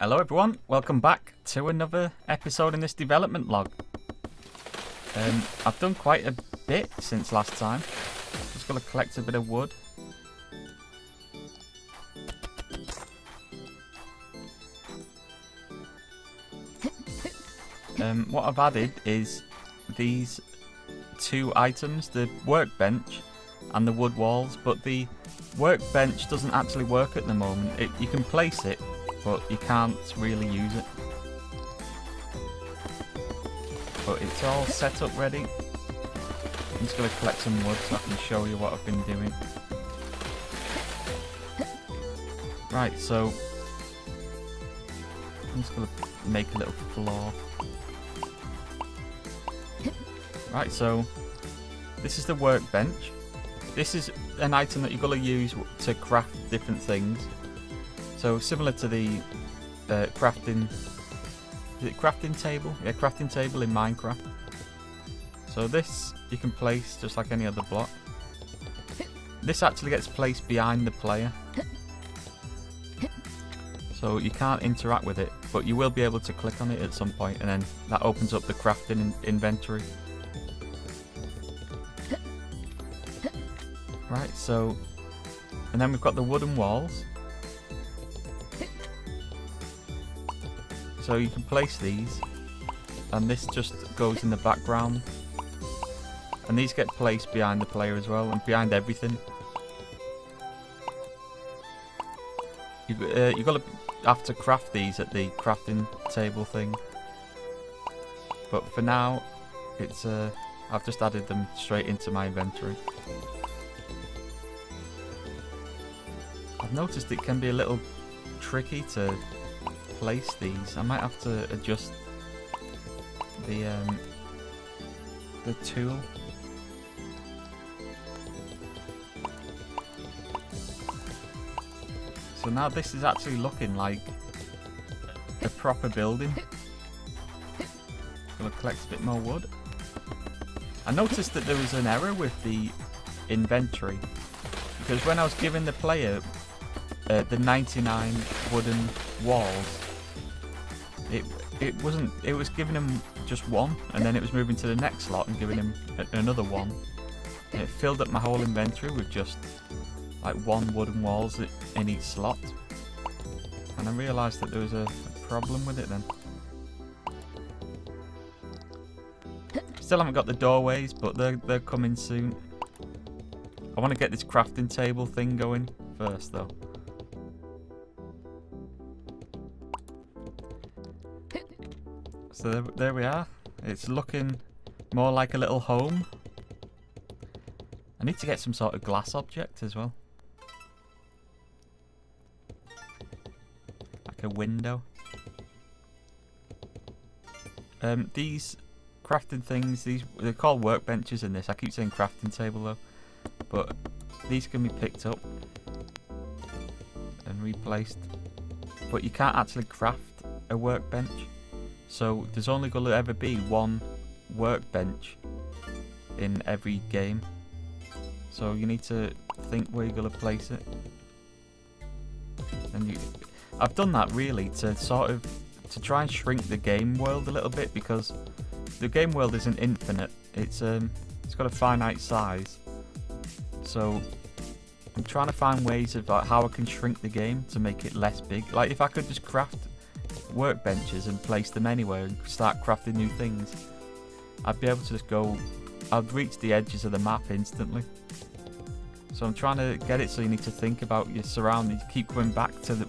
Hello everyone, welcome back to another episode in this development log. I've done quite a bit since last time. Just got to collect a bit of wood. What I've added is these two items, the workbench and the wood walls, but the workbench doesn't actually work at the moment. You can place it, but you can't really use it. But it's all set up ready. I'm just going to collect some wood so I can show you what I've been doing. Right, so I'm just going to make a little floor. Right, so this is the workbench. This is an item that you're going to use to craft different things. So similar to the crafting table? Yeah, crafting table in Minecraft. So this you can place just like any other block. This actually gets placed behind the player. So you can't interact with it, but you will be able to click on it at some point, and then that opens up the crafting inventory. Right, so, and then we've got the wooden walls. So you can place these, and this just goes in the background. And these get placed behind the player as well, and behind everything. You've got to have to craft these at the crafting table thing. But for now, it's I've just added them straight into my inventory. I've noticed it can be a little tricky to place these. I might have to adjust the tool. So now this is actually looking like a proper building. Gonna collect a bit more wood. I noticed that there was an error with the inventory, because when I was giving the player the 99 wooden walls, it was giving him just one, and then it was moving to the next slot and giving him another one, and it filled up my whole inventory with just like one wooden walls in each slot. And I realised that there was a problem with it then. Still haven't got the doorways, but they're coming soon. I want to get this crafting table thing going first though. So there we are. It's looking more like a little home. I need to get some sort of glass object as well. Like a window. These crafting things, they're called workbenches in this. I keep saying crafting table though. But these can be picked up and replaced. But you can't actually craft a workbench. So there's only going to ever be one workbench in every game. So you need to think where you're going to place it. And I've done that really to try and shrink the game world a little bit, because the game world isn't infinite. It's got a finite size. So I'm trying to find ways of how I can shrink the game to make it less big. Like if I could just craft workbenches and place them anywhere and start crafting new things, I'd be able to just go, I'd reach the edges of the map instantly. So I'm trying to get it so you need to think about your surroundings, keep going back to the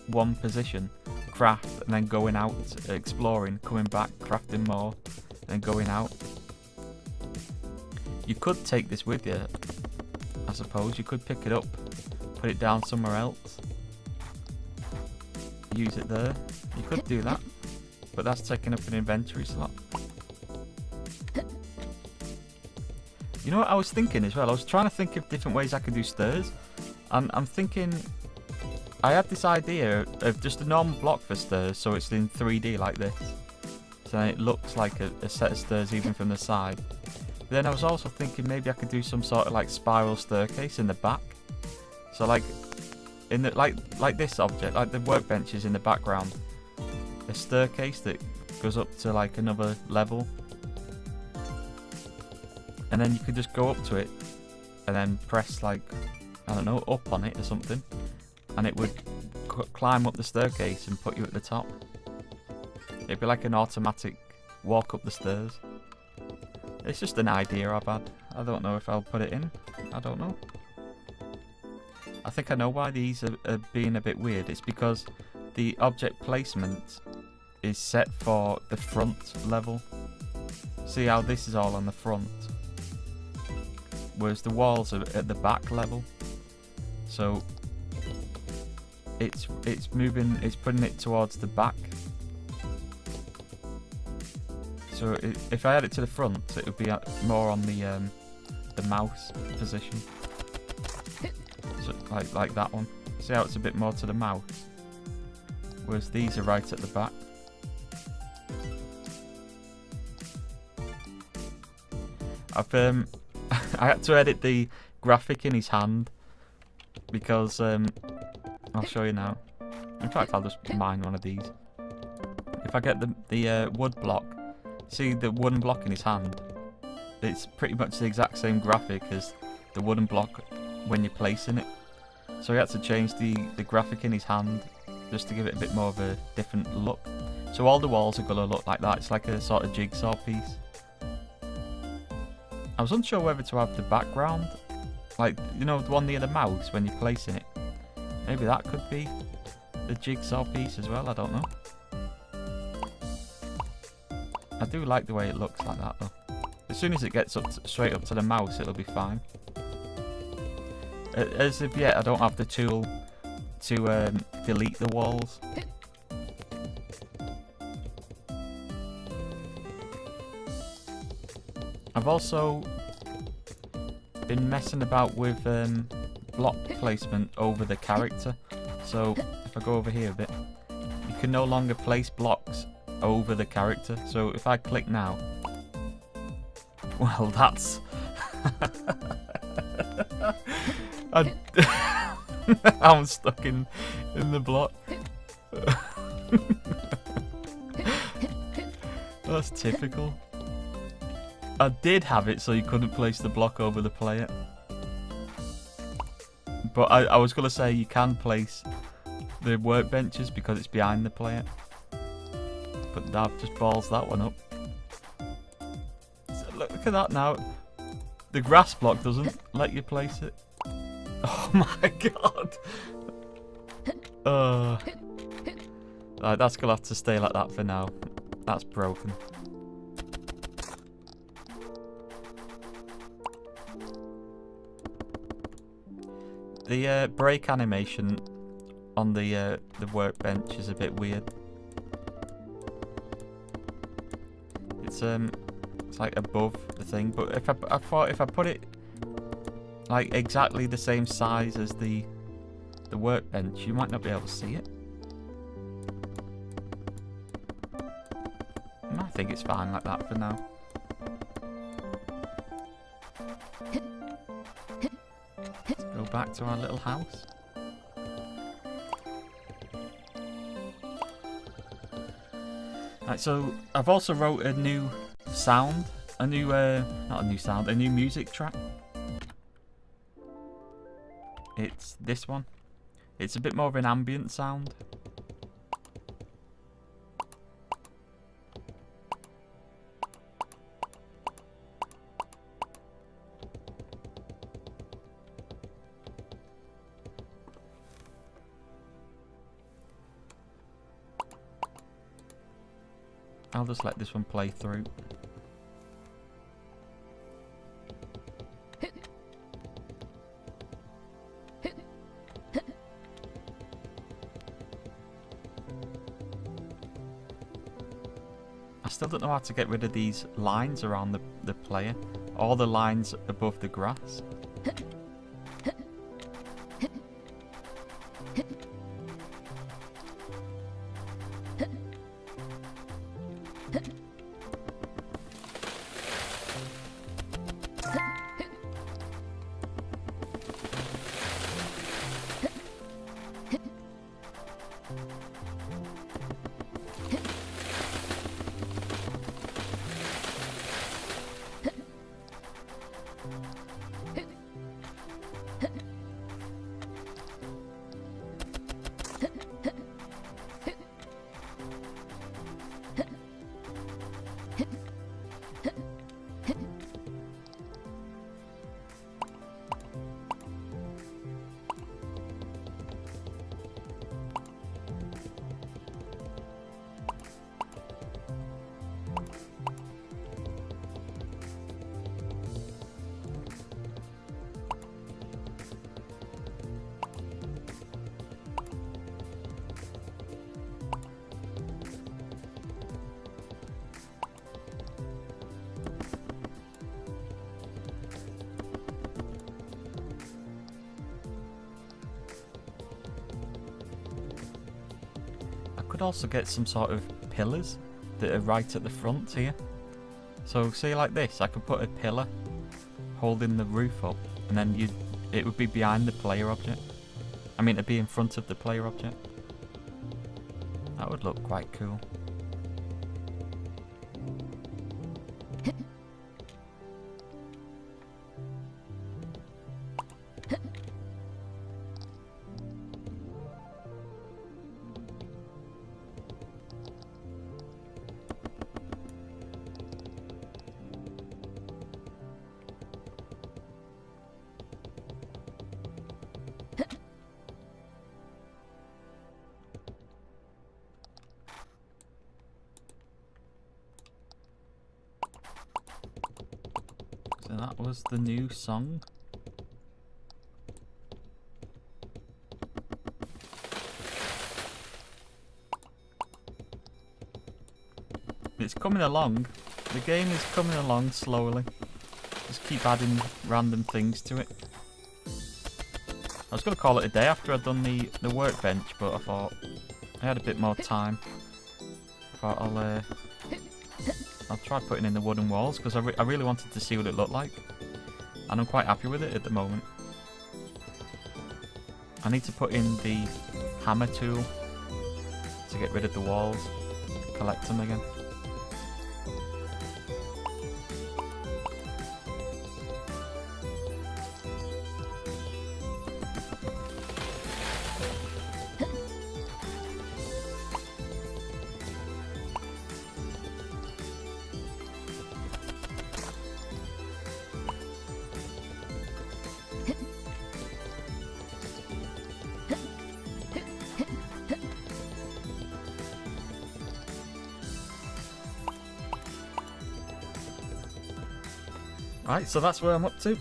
one position, craft, and then going out, exploring, coming back, crafting more, and going out. You could take this with you, I suppose. You could pick it up, put it down somewhere else, use it there. You could do that, but that's taking up an inventory slot. You know what I was thinking as well? I was trying to think of different ways I could do stairs. And I'm thinking, I had this idea of just a normal block for stairs, so it's in 3D like this. So it looks like a set of stairs even from the side. But then I was also thinking maybe I could do some sort of like spiral staircase in the back. So like in the like this object, like the workbench is in the background, a staircase that goes up to like another level, and then you could just go up to it and then press like, I don't know, up on it or something, and it would climb up the staircase and put you at the top. It'd be like an automatic walk up the stairs. It's just an idea I've had. I don't know if I'll put it in. I don't know. I think I know why these are being a bit weird. It's because the object placement is set for the front level. See how this is all on the front, whereas the walls are at the back level. So it's moving, it's putting it towards the back. So if I had it to the front, it would be more on the mouse position. So like that one. See how it's a bit more to the mouse, whereas these are right at the back. I had to edit the graphic in his hand because I'll show you now. In fact, I'll just mine one of these. If I get the wood block, see the wooden block in his hand, it's pretty much the exact same graphic as the wooden block when you're placing it. So he had to change the graphic in his hand just to give it a bit more of a different look. So all the walls are going to look like that. It's like a sort of jigsaw piece. I was unsure whether to have the background, like, you know, the one near the mouse when you're placing it. Maybe that could be the jigsaw piece as well, I don't know. I do like the way it looks like that though. As soon as it gets straight up to the mouse, it'll be fine. As of yet, I don't have the tool to delete the walls. I've also been messing about with block placement over the character. So if I go over here a bit, you can no longer place blocks over the character. So if I click now, well, that's I'm stuck in the block. That's typical. I did have it so you couldn't place the block over the player. But I was going to say you can place the workbenches because it's behind the player. But I've just balls that one up. So look at that now. The grass block doesn't let you place it. Oh my god. Right, that's going to have to stay like that for now. That's broken. The break animation on the workbench is a bit weird. It's like above the thing, but I thought if I put it like exactly the same size as the workbench, you might not be able to see it. I think it's fine like that for now. Go back to our little house. Right, so I've also wrote a new sound, a new music track. It's this one. It's a bit more of an ambient sound. I'll just let this one play through. I still don't know how to get rid of these lines around the player, or the lines above the grass. Could also get some sort of pillars that are right at the front here. So say like this, I could put a pillar holding the roof up, and then it would be behind the player object. I mean, it'd be in front of the player object. That would look quite cool. So that was the new song. It's coming along. The game is coming along slowly. Just keep adding random things to it. I was going to call it a day after I'd done the workbench, but I thought I had a bit more time. I thought I'll try putting in the wooden walls, because I really wanted to see what it looked like. And I'm quite happy with it at the moment. I need to put in the hammer tool to get rid of the walls, collect them again. Right, so that's where I'm up to.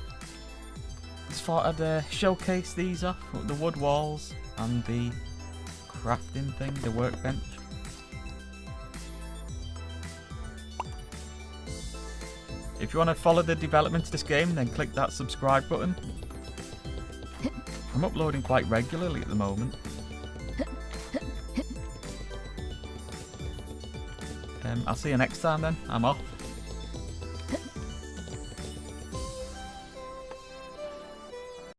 Just thought I'd showcase these off, the wood walls and the crafting thing, the workbench. If you want to follow the development of this game, then click that subscribe button. I'm uploading quite regularly at the moment. I'll see you next time then. I'm off.